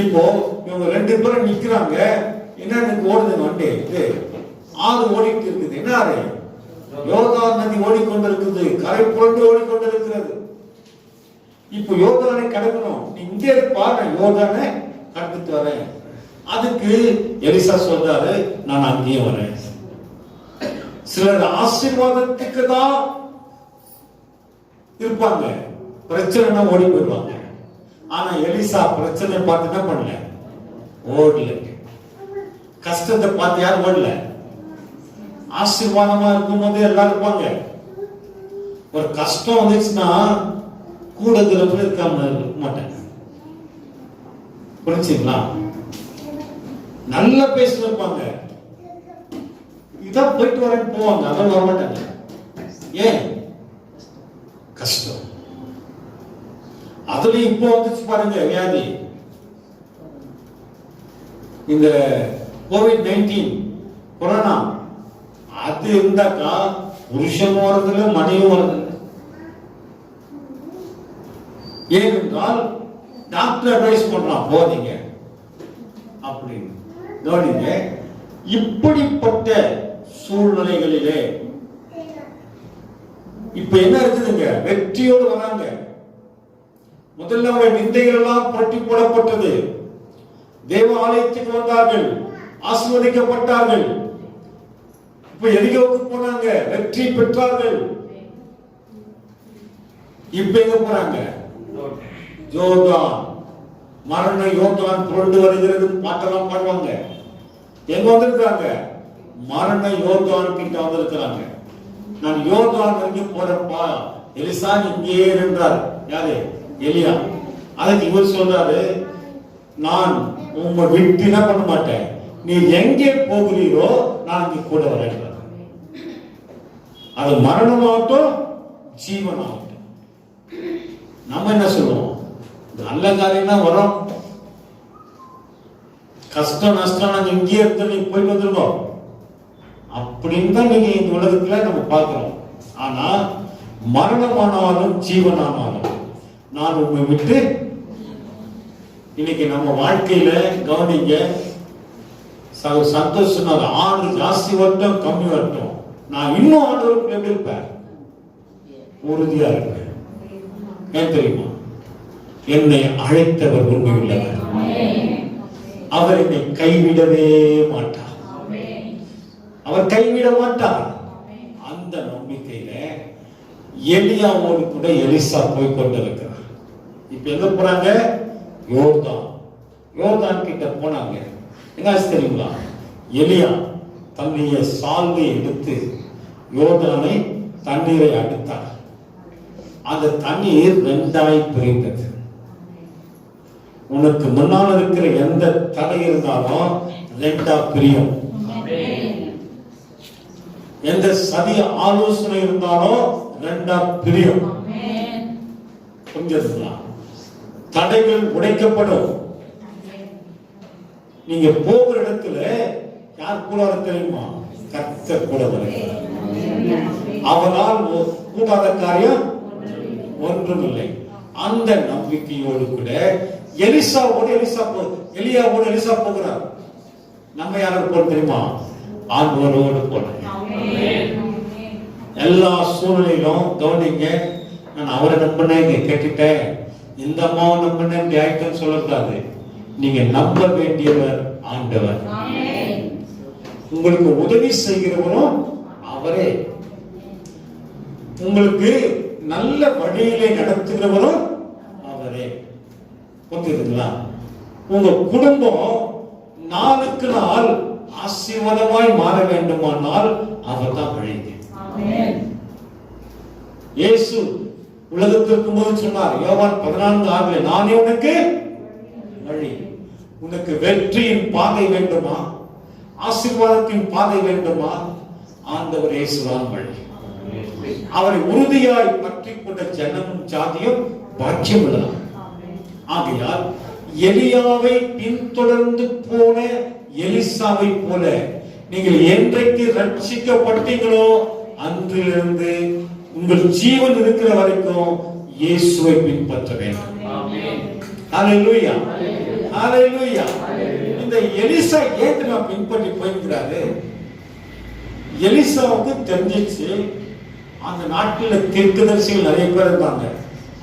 இப்போ இவங்க 2 பேரும் நிக்கிறாங்க. என்ன ஓடுது வண்டி? ஆறு ஓடிட்டு இருக்குது. என்ன ஆறு? யோர்தான் நதி ஓடிக்கொண்டிருக்குது, கரை புரண்டு ஓடிக்கொண்டிருக்கிறது. இப்போ யோர்தானை கடக்கணும், நீ இங்கே இருப்பா, நான் யோர்தானை கடந்துட்டு வரேன். அதுக்கு எலிசா சொல்றாரு, நான் அங்கேயே வரேன். சிலர் ஆசீர்வாதத்துக்கு தான் இருப்பாங்க, பிரச்சனை ஓடி போயிடுவாங்க. ஆனா எலிசா பிரச்சனை பார்த்து என்ன பண்ணல? ஓடல. கஷ்டத்தை பார்த்து யாரும் ஓடல. ஆசீர்வாதமா இருக்கும் போது எல்லாரும் இருப்பாங்க. ஒரு கஷ்டம் வந்துச்சுன்னா கூட திறப்புல இருக்காம இருக்க மாட்டாங்க. புரிஞ்சுங்களா? நல்லா பேசிட்டு இருப்பாங்க, இதான் போயிட்டு வரேன்னு போவாங்க, அதான் வர மாட்டாங்க. ஏன்? கஷ்டம். அதுல இப்போ வந்துச்சு பாருங்க வியாதி, இந்த COVID-19 கொரோனா. அது இருந்தாக்கா புருஷன் வரதுல மனையும் வரதில்லை. ஏனென்றால் டாக்டர் அட்வைஸ் பண்றான், போதீங்க அப்படின்னு. கவனிங்க, இப்படிப்பட்ட சூழ்நிலைகளிலே இப்ப என்ன இருக்குதுங்க? வெற்றியோடு வராங்க. முதல்ல அவங்க நிந்தைகள் எல்லாம் புரட்டி போடப்பட்டது. தேவ ஆலயத்துக்கு வந்தார்கள், ஆசீர்வதிக்கப்பட்டார்கள். இப்ப எரிகோவுக்கு போனாங்க, வெற்றி பெற்றார்கள். இப்ப எங்க போறாங்க? யோர்தான். மரண யோர்தான் புரண்டு வருகிறது பாட்டெல்லாம் பாடுவாங்க. எங்க வந்திருக்காங்க? மரண யோர்தான் கிட்ட வந்திருக்கிறாங்க. நான் யோர்தான் வரைக்கும் போறப்பா, எலிசா இங்கே இருந்தார். யாரு? எலியா. அதுக்கு இவர் சொல்றாரு, நான் உங்க விட்டு என்ன பண்ண மாட்டேன், நீ எங்கே போகிறீரோ நான் இங்க கூட வரேன். அது மரணமாகட்டும் ஜீவனாகட்டும். நம்ம என்ன சொல்லுவோம், நல்ல காரியம் தான் வரும், கஷ்டம் நஷ்டம் நாங்க இங்கேயே இருந்து நீங்க போயிட்டு வந்துருக்கோம் அப்படின்னு தான் நீங்க இந்த உலகத்துல நம்ம பார்க்கிறோம். ஆனா மரணமானாலும் ஜீவனானாலும் நான் உங்களை விட்டு, இன்னைக்கு நம்ம வாழ்க்கையில கவனிங்க, சந்தோஷம் ஆண்டு ஜாஸ்தி வரட்டும் கம்மி வரட்டும், நான் இன்னும் ஆண்டவருக்கு எப்படி இருப்பேன், உறுதியா இருப்பேன். ஏன் தெரியுமா, என்னை அழைத்தவர் உண்மையுள்ளவர், அவர் என்னை கைவிடவே மாட்டார், அவர் கைவிட மாட்டார். அந்த நம்பிக்கையில எலியாவோடு கூட எலிசா போய் கொண்டிருக்கிறார். இப்ப எங்க போறாங்க, யோர்தான் கிட்ட போனாங்க. என்ன தெரியுங்களா, எலியா தன்னுடைய சால்வை எடுத்து யோர்தானை தண்ணீரை அடித்தார். அந்த தண்ணீர் 2ஆய் பிரிந்தது. உனக்கு முன்னால் இருக்கிற எந்த தடை இருந்தாலும் 2ஆ பிரியும். எந்த சதி ஆலோசனை இருந்தாலும் 2ஆ பிரியும். புரிஞ்சுங்களா, தடைகள் உடைக்கப்படும். நீங்க போகிற இடத்துல யார் கூட வர தெரியுமா, கர்த்தர் கூட வருகிறார். அவரால் கூடாத காரியம் ஒன்றும் இல்லை. அந்த நம்பிக்கையோடு கூட எலியாவோடு எலிசா போகிறார். நம்ம யாரோடு போறோம் தெரியுமா, ஆண்டவரோடு போறோம். எல்லா சூழ்நிலையிலும் கவனிங்க, நான் அவரை நம்பினேன் கேட்டுட்டேன், இந்த அம்மாவை நம்பினேன் ஆயிட்டேன்னு சொல்லக்கூடாது. நீங்க நம்ப வேண்டியவர் ஆண்டவர். உங்களுக்கு உதவி செய்கிறவரும் அவரே, உங்களுக்கு நல்ல வழியிலே நடத்துகிறவரும் அவரே. புரியுதுங்களா, உங்க குடும்பம் நாளுக்கு நாள் ஆசீர்வாதமாய் மாற வேண்டுமானால் அவர் தான் வழி. இயேசு உலகத்திற்கு போது சொன்னார், யோவான் 14:6, நானே உனக்கு வழி. உனக்கு வெற்றியின் பாதை வேண்டுமா, ஆசீர்வாதத்தின் பாதை வேண்டுமா, ஆண்டவர் இயேசுதான் வழி. அவரை உறுதியாய் பற்றி கொண்ட ஜனமும் ஜாதியும் பாக்கியம் உள்ளதாம். ஆகையால் எலியாவை பின்தொடர்ந்து போன எலிசாவை போல நீங்கள் என்றைக்கு ரட்சிக்கப்பட்டீங்களோ அன்றிலிருந்து உங்கள் ஜீவன் இருக்கிற வரைக்கும் இயேசுவை பின்பற்ற வேண்டும். ஹல்லேலூயா, ஹல்லேலூயா. இந்த எலிசா ஏன் நான் பின்பற்றி போயிருக்கிறாரு, எலிசாவுக்கு தெரிஞ்சிச்சு, அந்த நாட்டில் தீர்க்கதரிசிகள் நிறைய பேர் இருந்தாங்க,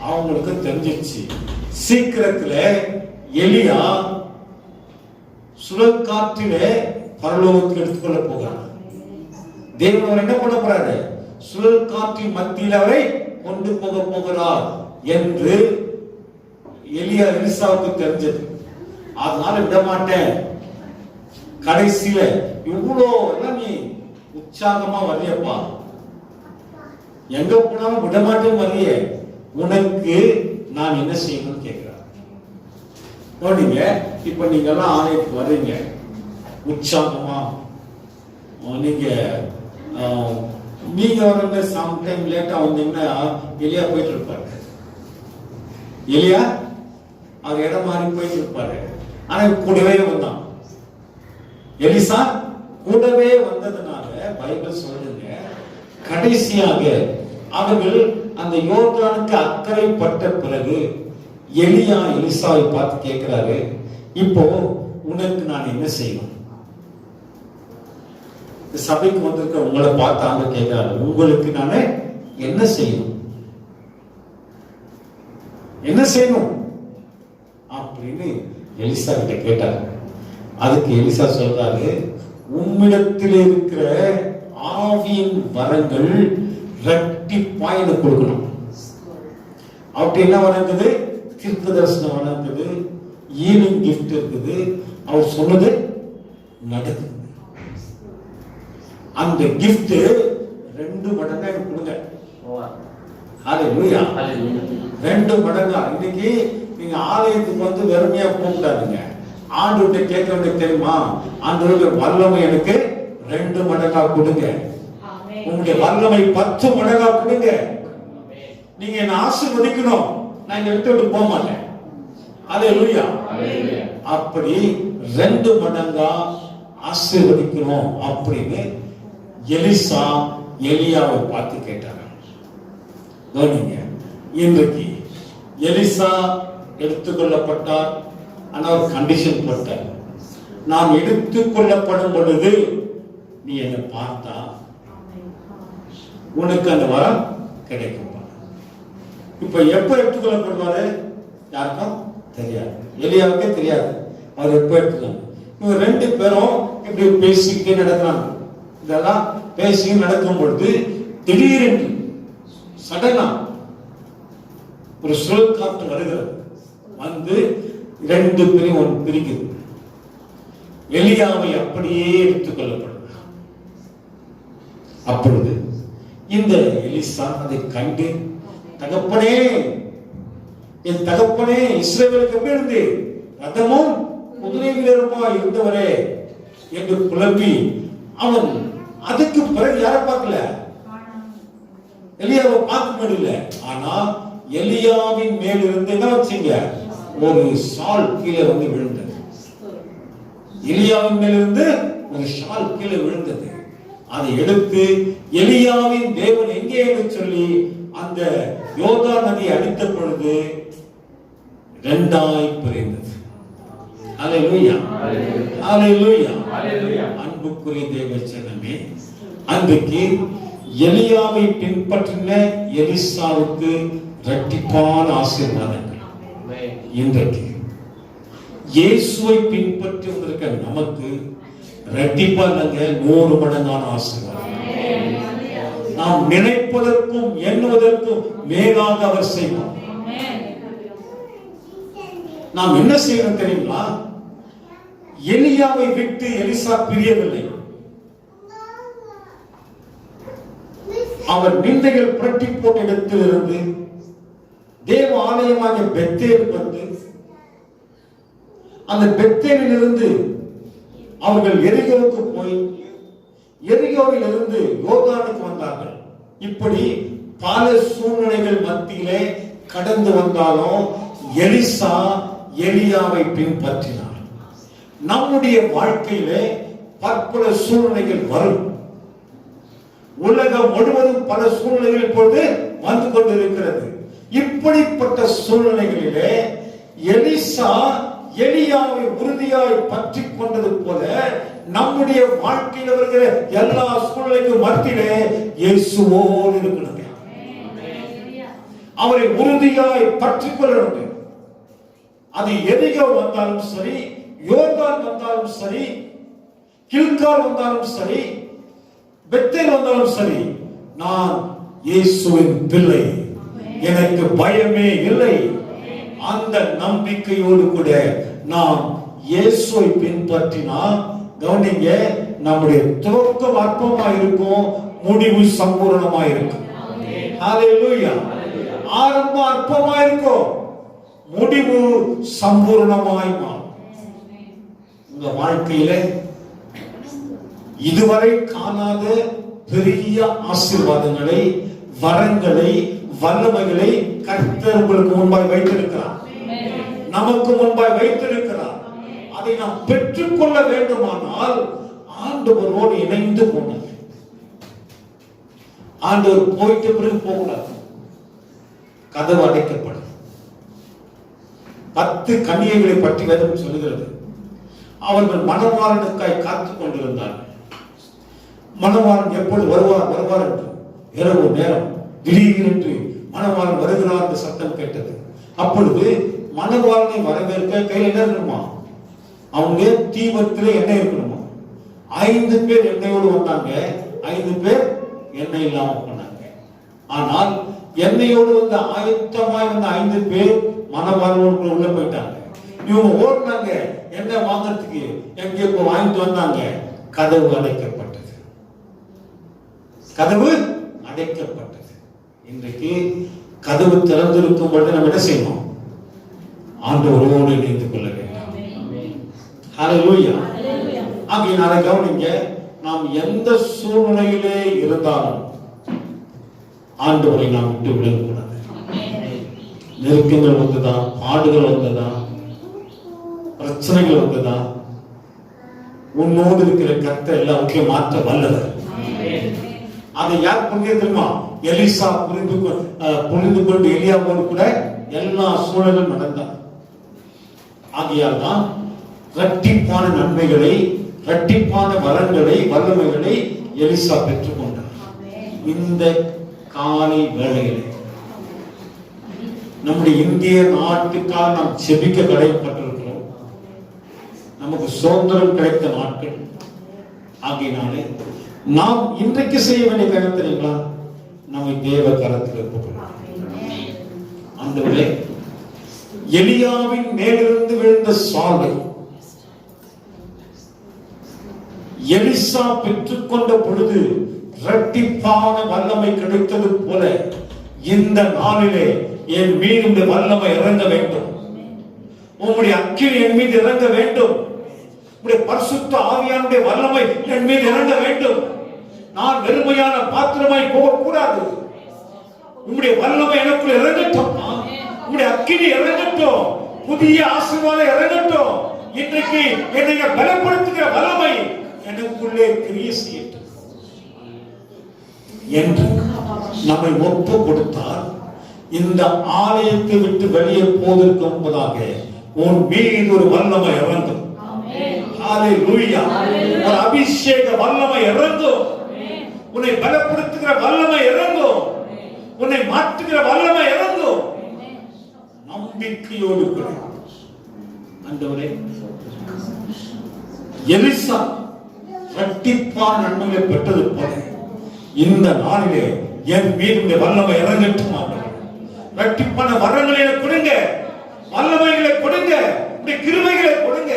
அவங்களுக்கு தெரிஞ்சிச்சு. சீக்கிரத்துல எலியா சுழல் காற்றிலே பரலோகத்துக்கு எடுத்துக்கொள்ள போகிறார். தேவன் அவர் என்ன பண்ண போறாரு, சுழல் காற்றின் மத்தியில் அவரை கொண்டு போக போகிறார் என்று எலிசாவுக்கு தெரிஞ்சது. அதனால விட மாட்டேன். கடைசியில இவ்வளோ நீ உற்சாகமா வர்றியப்பா, எங்க போனாலும் விட மாட்டேன் வர்றிய, உனக்கு நான் என்ன செய்யணும்னு கேட்கிறார். இப்ப நீங்க எல்லாம் ஆலயத்துக்கு வர்றீங்க உற்சாகமா, நீங்க வர சம்டைம் லேட்டா வந்தீங்கன்னா எலியா போயிட்டு இருப்பாரு. எலியா அவர் இடம் மாறி போயிட்டு இருப்பாரு. ஆனா கூடவே வந்தான். எலிசா கூடவே வந்ததுனால பைபிள் சொல்லுங்க, கடைசியாக அவர்கள் அந்த யோர்தானுக்கு அக்கறைப்பட்ட பிறகு எலியா எலிசாவை பார்த்து கேட்கிறாரு, இப்போ உனக்கு நான் என்ன செய்யணும்? சபைக்கு வந்திருக்க உங்களை பார்த்தாங்க கேட்கிறாரு, உங்களுக்கு நான் என்ன செய்யணும், என்ன செய்யணும் அப்படின்னு எலிசா கிட்ட கேட்டாரு. அதுக்கு எலிசா சொல்றாரு, உம்மிடத்தில் இருக்கிற ஆவியின் வரங்கள் இரட்டிப்பாய் எனக்கு கொடுக்கணும். அப்படி என்ன வணங்குது, தீர்க்க தரிசனம் வணங்குது, ஈவினிங் கிஃப்ட் இருக்குது, அவர் சொன்னது நடக்குது. அந்த கிஃப்ட் 2 மடங்கா எனக்கு கொடுங்க. ஹல்லேலூயா, 2 மடங்கா. இன்னைக்கு நீங்க ஆலயத்துக்கு வந்து வெறுமையா போகக்கூடாதுங்க. ஆண்டவர்கிட்ட கேட்க வேண்டியது தெரியுமா? ஆண்டவருடைய வல்லமை எனக்கு 2 மடங்கா கொடுங்க, உங்களுடைய வல்லமை 10 மடங்கா கொடுங்க. நீங்க என்ன ஆசீர்வதிக்கணும், நான் இங்க விட்டு போக மாட்டேன். அல்லேலூயா. அப்படி 2 மடங்கா ஆசீர்வதிக்கணும் அப்படின்னு எலிசா எலியாவை பார்த்து கேட்டாங்க. இன்றைக்கு எலிசா எடுத்துக்கொள்ளப்பட்டார். ஆனா ஒரு கண்டிஷன் போட்டார், நான் எடுத்துக்கொள்ளப்படும் பொழுது நீ என்னை பார்த்தா உனக்கு அந்த வரம் கிடைக்கும். இப்ப எப்ப எடுத்துக்கொள்ளப்படுவாரு யாருக்கும் தெரியாது, எலியாவுக்கே தெரியாது அவர் எப்ப எடுத்துக்கணும். இவங்க 2 பேரும் இப்படி பேசிக்கிட்டே நடக்கிறாங்க. இதெல்லாம் பேசி நடக்கும் பொழுது திடீரென்று சடனா ஒரு சுழல் காற்று வருகிறது, வந்து 2 பேரையும் ஒன்று பிரிக்குது. எலியாவை அப்படியே எடுத்துக் கொள்ளப்படுகிறார். அப்பொழுது இந்த எலிசா அதை கண்டு, தகப்பனே, என் தகப்பனே, இஸ்ரவேலுக்கு எப்படி இருந்து ரதமும் குதிரை வீரருமா இருந்தவரே என்று புலம்பி, அவன் அதுக்கு பிறகு யாரை பார்க்கல, எலியாவை பார்க்க முடியல. ஆனா எலியாவின் மேலிருந்து என்ன வச்சீங்க, ஒரு ஷால் கீழே வந்து விழுந்தது. எலியாவின் மேலிருந்து ஒரு ஷால் கீழே விழுந்தது. அதை எடுத்து எலியாவின் தேவன் எங்கே என்று சொல்லி அந்த யோர்தான் நதியை அடித்த பொழுது 2ஆய் பிரிந்தது. அல்லேலூயா, அல்லேலூயா. அன்புக்குரிய தேவ ஜனமே, அன்றைக்கு எலியாவை பின்பற்றின எலிசாவுக்கு இரட்டிப்பான ஆசீர்வாதங்கள். இன்றைக்கு இயேசுவை பின்பற்றுவதற்கு நமக்கு இரட்டிப்பான 100 மடங்கான ஆசீர்வாதம். நாம் நினைப்பதற்கும் எண்ணுவதற்கும் மேலாக அவர் செய்வார். நாம் என்ன செய்யணும் தெரியுங்களா? எலியாவை விட்டு எலிசா பிரியவில்லை. அவர் நிந்தைகள் புரட்டி போட்ட இடத்திலிருந்து தேவ ஆலயமாக பெத்தேல் வந்து, அந்த பெத்தேலிலிருந்து அவர்கள் எரிகோவுக்கு போய், எரிகோவில் இருந்து யோர்தானுக்கு வந்தார்கள். இப்படி பல சூழ்நிலைகள் மத்தியிலே கடந்து வந்தாலும் எலிசா எலியாவை பின்பற்றினார். நம்முடைய வாழ்க்கையிலே பற்பல சூழ்நிலைகள் வரும். உலகம் முழுவதும் பல சூழ்நிலைகள் இப்பொழுது வந்து கொண்டிருக்கிறது. இப்படிப்பட்ட சூழ்நிலைகளிலே எலிசா எலியாவை உறுதியாய் பற்றி கொண்டது போல நம்முடைய வாழ்க்கையில் வருகிற எல்லா சூழ்நிலைக்கும் மத்தியிலே இயேசுவோடு இருக்கணும். அவரை உறுதியாய் பற்றி கொள்ளணும். அது எரிகோ வந்தாலும் சரி, யோர்தான் வந்தாலும் சரி, கில்கால் வந்தாலும் சரி, பெத்தேல் வந்தாலும் சரி, நான் இயேசுவின் பிள்ளை, எனக்கு பயமே இல்லை. அந்த நம்பிக்கையோடு கூட நாம் இயேசுவை பின்பற்றினால், கவனிங்க, நம்முடைய துவக்கம் அற்பமா இருக்கும், முடிவு சம்பூர்ணமா இருக்கும். ஹல்லேலூயா. ஆரம்பம் அற்பமா இருக்கும், முடிவு சம்பூர்ணமாய் மாறும். உங்க வாழ்க்கையில இதுவரை காணாத பெரிய ஆசீர்வாதங்களை, வரங்களை, வல்லமைகளை கர்த்தர் உங்களுக்கு முன்பாய் வைத்திருக்கிறார், நமக்கு முன்பாய் வைத்திருக்கிறார். அதை நாம் பெற்றுக்கொள்ள வேண்டுமானால் ஆண்டவரோடு இணைந்து போனது. ஆண்டவர் போயிட்ட பிறகு போகக்கூடாது, கதவு அடைக்கப்படும். 10 கன்னிகைகளை பற்றி வேதம் சொல்லுகிறது. அவர்கள் மணவாளனுக்காய் காத்துக் கொண்டிருந்தார்கள். மணவாளன் எப்பொழுது வருவார் என்று இரவு நேரம் திடீரென்று மணவாளன் வருகிறார் என்று சத்தம் கேட்டது. அப்பொழுது மணவாளனை வரவேற்க கையில் என்ன இருக்கணுமா? அவங்களுடைய தீபத்திலே எண்ணெய் இருக்கணுமா? 5 பேர் எண்ணெயோடு வந்தாங்க, 5 பேர் எண்ணெய் இல்லாம போனாங்க. ஆனால் எண்ணெயோடு வந்த ஆயத்தமாய் வந்த 5 பேர் மணவாளனோடு உள்ள போயிட்டாங்க. இவங்க ஓடினாங்க எண்ணெய் வாங்கறதுக்கு, எங்கே போய் வாங்கிட்டு வந்தாங்க. கதவு அடைக்கப்பட்டது, கதவு அடைக்கப்பட்டது. இன்றைக்கு கதவு திறந்திருக்கும் பொழுது நம்ம என்ன செய்யணும்? ஆண்டவரோடு இணைந்து கொள்ள வேண்டும். ஹல்லேலூயா. ஆகையினால கவனிங்க, நாம் எந்த சூழ்நிலையிலே இருந்தாலும் ஆண்டவரை நாம் விட்டு விடக்கூடாது. நெருக்கங்கள் வந்ததா, பாடுகள் வந்ததா, பிரச்சனைகள் வந்ததா, உன்னோடு இருக்கிற கர்த்தர் எல்லாவற்றையும் மாற்ற வல்லவர். அதை யார் புரிஞ்சது தெரியுமா? எலிசா புரிந்து கொண்டு எலியாவோடு கூட எல்லா சூழலும் நடந்தார். ஆகையால் தான் இரட்டிப்பான நன்மைகளை, இரட்டிப்பான வரங்களை, வல்லமைகளை எலிசா பெற்றுக் கொண்டார். இந்த காலை வேளையிலே நம்முடைய இந்திய நாட்டுக்காக நாம் செபிக்க கடமைப்பட்டிருக்கிறோம். நமக்கு சுதந்திரம் கிடைத்த நாட்கள். ஆகையினாலே நாம் இன்றைக்கு செய்ய வேண்டிய காரியம் தெரியுங்களா? நம்மை தேவ கரத்தில் ஒப்புக்கொள்ளலாம். ஆண்டவரே, எலியாவின் மேலிருந்து விழுந்த சாலை எலிசா பெற்றுக்கொண்ட பொழுது இரட்டிப்பான வல்லமை கிடைத்தது போல இந்த நாளிலே என் மீது வல்லமை இறங்க வேண்டும். உம்முடைய அக்கினி என் மீது இறங்க வேண்டும். உம்முடைய பரிசுத்த ஆவியானுடைய வல்லமை என் மீது இறங்க வேண்டும். நான் வெறுமையான பாத்திரமாய் போகக்கூடாது. உம்முடைய வல்லமை எனக்குள் இறங்கட்டும். உம்முடைய அக்கினி இறங்கட்டும். புதிய ஆசீர்வாதம் இறங்கட்டும். இன்றைக்கு என்னை பலப்படுத்துகிற வல்லமை எனக்குள்ளே கிரியை செய்யட்டும் என்று நம்மை ஒப்பு கொடுத்தால், இந்த ஆலயத்தை விட்டு வெளியே போவதற்கு முன்பதாக உன் மீது ஒரு வல்லமை இறங்கும். ஹல்லேலூயா. ஒரு அபிஷேக வல்லமை இறங்கும். உன்னை பலப்படுத்துகிற வல்லமை இறங்கும். உன்னை மாற்றுகிற வல்லமை இறங்கும். நம்பிக்கையோடு கூட ஆண்டவரே, எலிசா இரட்டிப்பான நன்மைகளை பெற்றது போல இந்த நாளிலே என் மீது வல்லமை இறங்கட்டும். இரட்டிப்பான வரங்களை கொடுங்க, வல்லமைகளை கொடுங்க, கிருபைகளை கொடுங்க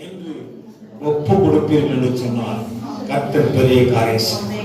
என்று ஒப்பு கொடுப்பீர்கள் என்று சொன்னால் கர்த்தர் பெரிய காரியம்